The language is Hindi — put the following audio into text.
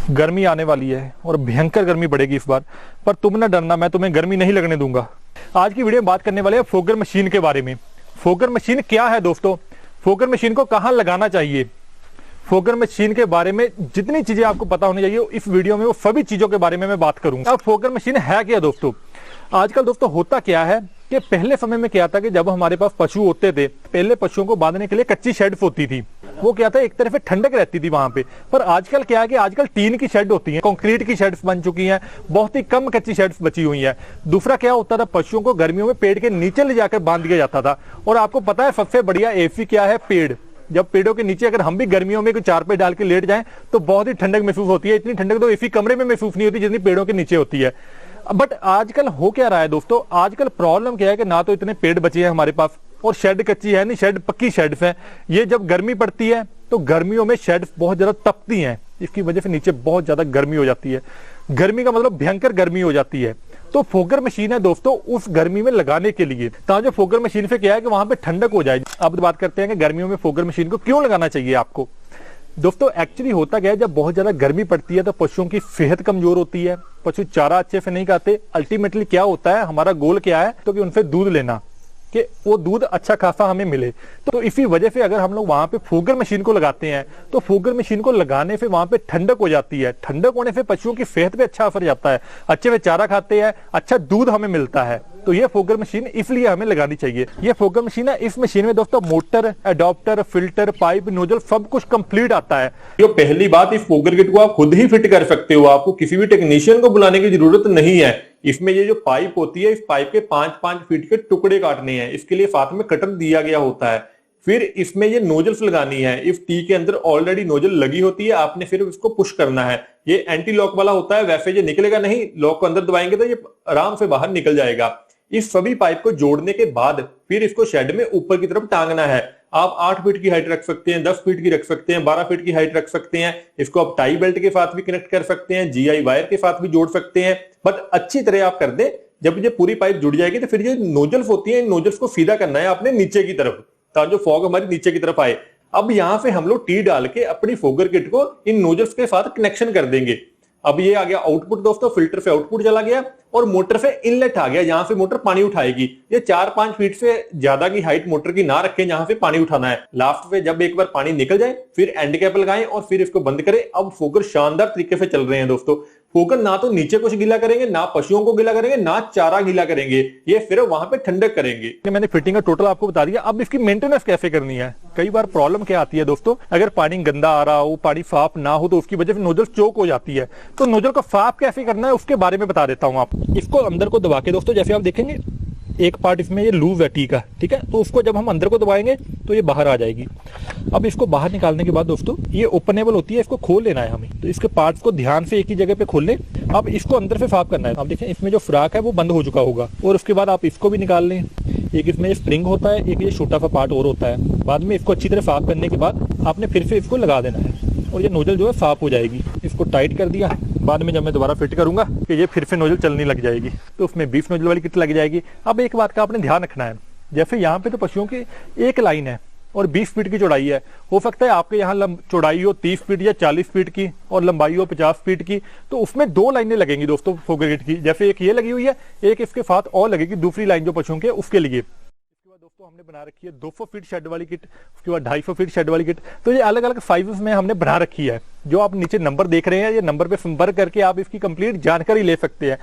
गर्मी आने वाली है और भयंकर गर्मी बढ़ेगी इस बार, पर तुम ना डरना, मैं तुम्हें गर्मी नहीं लगने दूंगा। आज की वीडियो में बात करने वाले हैं फोगर मशीन के बारे में। फोगर मशीन क्या है दोस्तों, फोगर मशीन को कहां लगाना चाहिए, फोगर मशीन के बारे में जितनी चीजें आपको पता होनी चाहिए इस वीडियो में वो सभी चीजों के बारे में मैं बात करूंगा। अब फोगर मशीन है क्या दोस्तों, आजकल दोस्तों होता क्या है कि पहले समय में क्या था कि जब हमारे पास पशु होते थे, पहले पशुओं को बांधने के लिए कच्ची शेड होती थी। वो क्या था, एक तरफ से ठंडक रहती थी वहां पे। पर आजकल क्या है कि आजकल टीन की शेड होती है, कंक्रीट की शेड्स बन चुकी हैं, बहुत ही कम कच्ची शेड्स बची हुई हैं। दूसरा क्या होता था, पशुओं को गर्मियों में पेड़ के नीचे ले जाकर बांध दिया जाता था। और आपको पता है सबसे बढ़िया एसी क्या है, पेड़। जब पेड़ों के नीचे अगर हम भी गर्मियों में कोई चारपाई डाल के लेट जाएं तो बहुत ही ठंडक महसूस होती है। इतनी ठंडक तो एसी कमरे में महसूस नहीं होती जितनी पेड़ों के नीचे होती है। बट आजकल हो क्या रहा है दोस्तों, आजकल प्रॉब्लम क्या है कि ना तो इतने पेड़ बचे हैं हमारे पास, और शेड कच्ची है नहीं, शेड पक्की शेड्स हैं। ये जब गर्मी पड़ती है तो गर्मियों में शेड्स बहुत ज्यादा तपती हैं, इसकी वजह से नीचे बहुत ज्यादा गर्मी हो जाती है। गर्मी का मतलब भयंकर गर्मी हो जाती है। तो फोगर मशीन है दोस्तों उस गर्मी में लगाने के लिए, ताकि फोगर मशीन से क्या है कि वहां पे ठंडक हो जाए। अब बात करते हैं कि गर्मियों में फोगर मशीन को क्यों लगाना चाहिए आपको। दोस्तों एक्चुअली होता क्या है, जब बहुत ज्यादा गर्मी पड़ती है तो पशुओं की सेहत कमजोर होती है, पशु चारा अच्छे से नहीं खाते। अल्टीमेटली क्या होता है, हमारा गोल क्या है तो कि उनसे दूध लेना, कि वो दूध अच्छा खासा हमें मिले। तो इसी वजह से अगर हम लोग वहां पे फोगर मशीन को लगाते हैं तो फोगर मशीन को लगाने से वहां पे ठंडक हो जाती है। ठंडक होने से पशुओं की सेहत पे अच्छा असर जाता है, अच्छे से चारा खाते हैं, अच्छा दूध हमें मिलता है। तो ये फोगर मशीन इसलिए हमें लगानी चाहिए। ये फोगर मशीन है, इस मशीन में दोस्तों motor, adapter, filter, pipe, nozzle सब कुछ कंप्लीट आता है। जो पहली बात, इस फोगर किट को आप खुद ही फिट कर सकते हो, आपको किसी भी टेक्नीशियन को बुलाने की जरूरत नहीं है। इसमें ये जो पाइप होती है, इस पाइप के 5-5 फीट के टुकड़े काटने हैं, इसके लिए साथ में कटर दिया गया होता है। फिर इसमें ये नोजल्स लगानी है, इस टी के अंदर ऑलरेडी नोजल लगी होती है, आपने फिर इसको पुश करना है। ये एंटी लॉक वाला होता है, वैसे ये निकलेगा नहीं, लॉक को अंदर दबाएंगे तो ये आराम से बाहर निकल जाएगा। इस सभी पाइप को जोड़ने के बाद फिर इसको शेड में ऊपर की तरफ टांगना है। आप 8 फीट की हाइट रख सकते हैं, 10 फीट की रख सकते हैं, 12 फीट की हाइट रख सकते हैं। इसको आप टाई बेल्ट के साथ भी कनेक्ट कर सकते हैं, जीआई वायर के साथ भी जोड़ सकते हैं। बट अच्छी तरह आप कर दें, जब ये पूरी पाइप जुड़ जाएगी तो फिर ये नोजल्स होती है, इन नोजल्स को सीधा करना है आपने नीचे की तरफ, ताकि जो फॉग हमारी नीचे की तरफ आए। अब यहां से हम लोग टी डाल के अपनी फोगर किट को इन नोजल्स के साथ कनेक्शन कर देंगे। अब ये आ गया आउटपुट दोस्तों, फिल्टर से आउटपुट चला गया और मोटर से इनलेट आ गया, जहां से मोटर पानी उठाएगी। ये 4-5 फीट से ज्यादा की हाइट मोटर की ना रखें जहां से पानी उठाना है। लास्ट में जब एक बार पानी निकल जाए फिर एंड कैप लगाएं और फिर इसको बंद करें। अब फोगर शानदार तरीके से चल रहे हैं दोस्तों। फोगर ना तो नीचे कुछ गीला करेंगे, ना पशुओं को गीला करेंगे, ना चारा गीला करेंगे, ये सिर्फ वहां पे ठंडक करेंगे। मैंने फिटिंग का टोटल आपको बता दिया, अब इसकी मेंटेनेंस कैसे करनी है। कई बार प्रॉब्लम क्या आती है दोस्तों, अगर पानी गंदा आ रहा हो, पानी साफ ना हो तो उसकी वजह से नोजल चोक हो जाती है। तो नोजल को साफ कैसे करना है उसके बारे में बता देता हूं आप। इसको अंदर को दबा के दोस्तों, जैसे आप देखेंगे एक पार्ट इसमें ये लूज है टी का, ठीक है, तो उसको जब हम अंदर को दबाएंगे तो ये बाहर आ जाएगी। अब इसको बाहर निकालने के बाद दोस्तों ये ओपनेबल होती है, इसको खोल लेना है हमें। तो इसके पार्ट्स को ध्यान से एक ही जगह पे खोल लें। अब इसको अंदर से साफ करना है। आप देखें इसमें जो फ्राक है वो बंद हो चुका होगा, और उसके बाद आप इसको भी निकाल लें। एक इसमें स्प्रिंग होता है, एक ये छोटा सा पार्ट और होता है। बाद में इसको अच्छी तरह साफ करने के बाद आपने फिर से इसको लगा देना है और ये नोजल जो है साफ हो जाएगी। इसको टाइट कर दिया, बाद में जब मैं दोबारा फिट करूंगा कि ये फिर से नोजल चलने लग जाएगी, तो उसमें 20 नोजल वाली किट लग जाएगी। अब एक बात का आपने ध्यान रखना है, जैसे यहाँ पे तो पशुओं की एक लाइन है और 20 फीट की चौड़ाई है। हो सकता है आपके यहाँ चौड़ाई हो 30 फीट या 40 फीट की और लंबाई हो 50 फीट की, तो उसमें 2 लाइनें लगेंगी दोस्तों फोगर किट की। जैसे एक ये लगी हुई है, एक इसके साथ और लगेगी दूसरी लाइन जो पशुओं के उसके लिए। दोस्तों हमने बना रखी है 200 फीट शेड वाली किट, उसके बाद 250 फीट शेड वाली किट। तो ये अलग अलग साइजेस में हमने बना रखी है। जो आप नीचे नंबर देख रहे हैं, ये नंबर पे संपर्क करके आप इसकी कंप्लीट जानकारी ले सकते हैं।